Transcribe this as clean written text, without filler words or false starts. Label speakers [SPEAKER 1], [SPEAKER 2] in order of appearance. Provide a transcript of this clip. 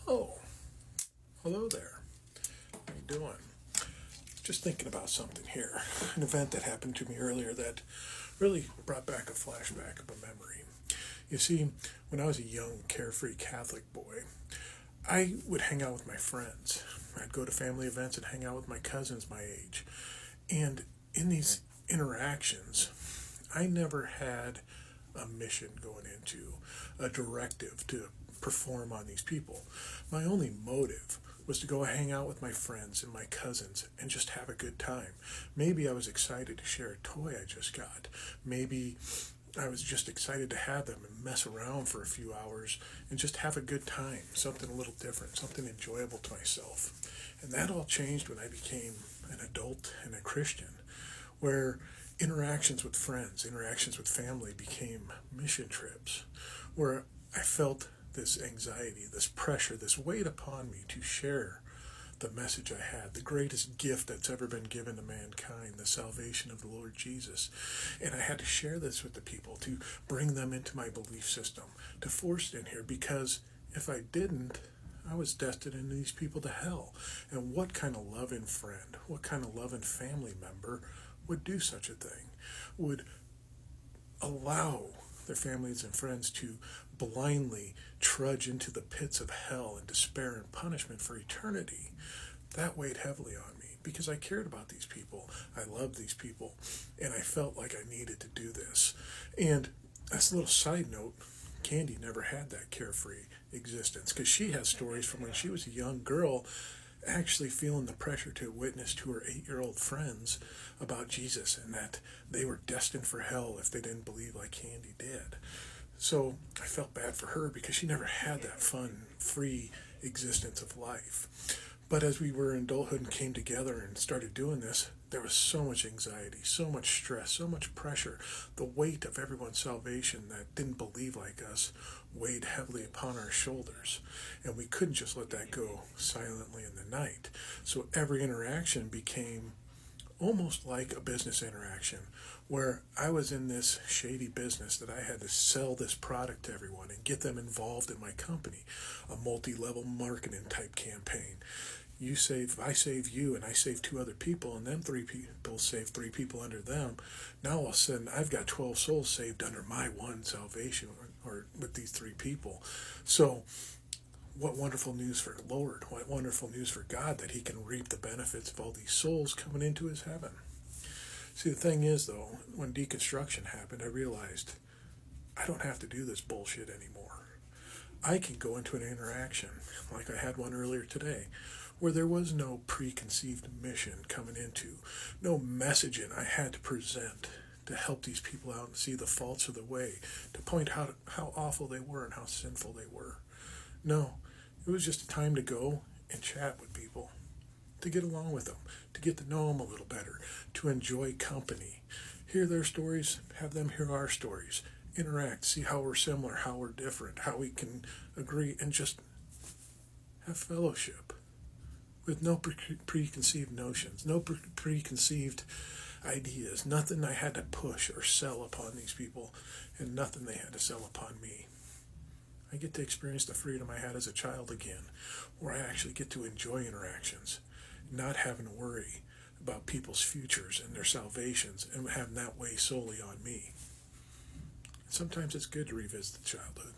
[SPEAKER 1] Oh, hello there. How you doing? Just thinking about something here. An event that happened to me earlier that really brought back a flashback of a memory. You see, when I was a young, carefree Catholic boy, I would hang out with my friends. I'd go to family events and hang out with my cousins my age. And in these interactions, I never had a mission going into, a directive to perform on these people. My only motive was to go hang out with my friends and my cousins and just have a good time. Maybe I was excited to share a toy I just got. Maybe I was just excited to have them and mess around for a few hours and just have a good time, something a little different, something enjoyable to myself. And that all changed when I became an adult and a Christian, where interactions with friends, interactions with family became mission trips, where I felt this anxiety, this pressure, this weight upon me to share the message I had, the greatest gift that's ever been given to mankind, the salvation of the Lord Jesus. And I had to share this with the people, to bring them into my belief system, to force it in here, because if I didn't, I was destined in these people to hell. And what kind of loving friend, what kind of loving family member would do such a thing? Would allow their families and friends to blindly trudge into the pits of hell and despair and punishment for eternity? That weighed heavily on me because I cared about these people. I loved these people, and I felt like I needed to do this. And as a little side note, Candy never had that carefree existence because she has stories from when she was a young girl actually feeling the pressure to witness to her 8-year-old friends about Jesus and that they were destined for hell if they didn't believe like Candy did. So I felt bad for her because she never had that fun, free existence of life. But as we were in adulthood and came together and started doing this, there was so much anxiety, so much stress, so much pressure. The weight of everyone's salvation that didn't believe like us weighed heavily upon our shoulders. And we couldn't just let that go silently in the night. So every interaction became almost like a business interaction where I was in this shady business that I had to sell this product to everyone and get them involved in my company, a multi-level marketing type campaign. You save, I save you, and I save 2 other people, and them 3 people save 3 people under them. Now all of a sudden, I've got 12 souls saved under my one salvation, or with these 3 people. So what wonderful news for the Lord. What wonderful news for God that he can reap the benefits of all these souls coming into his heaven. See, the thing is, though, when deconstruction happened, I realized I don't have to do this bullshit anymore. I can go into an interaction, like I had one earlier today, where there was no preconceived mission coming into, no messaging I had to present to help these people out and see the faults of the way, to point out how awful they were and how sinful they were. No, it was just a time to go and chat with people, to get along with them, to get to know them a little better, to enjoy company, hear their stories, have them hear our stories, interact, see how we're similar, how we're different, how we can agree, and just have fellowship with no preconceived notions, no preconceived ideas, nothing I had to push or sell upon these people, and nothing they had to sell upon me. I get to experience the freedom I had as a child again, where I actually get to enjoy interactions, not having to worry about people's futures and their salvations and having that weigh solely on me. Sometimes it's good to revisit childhood.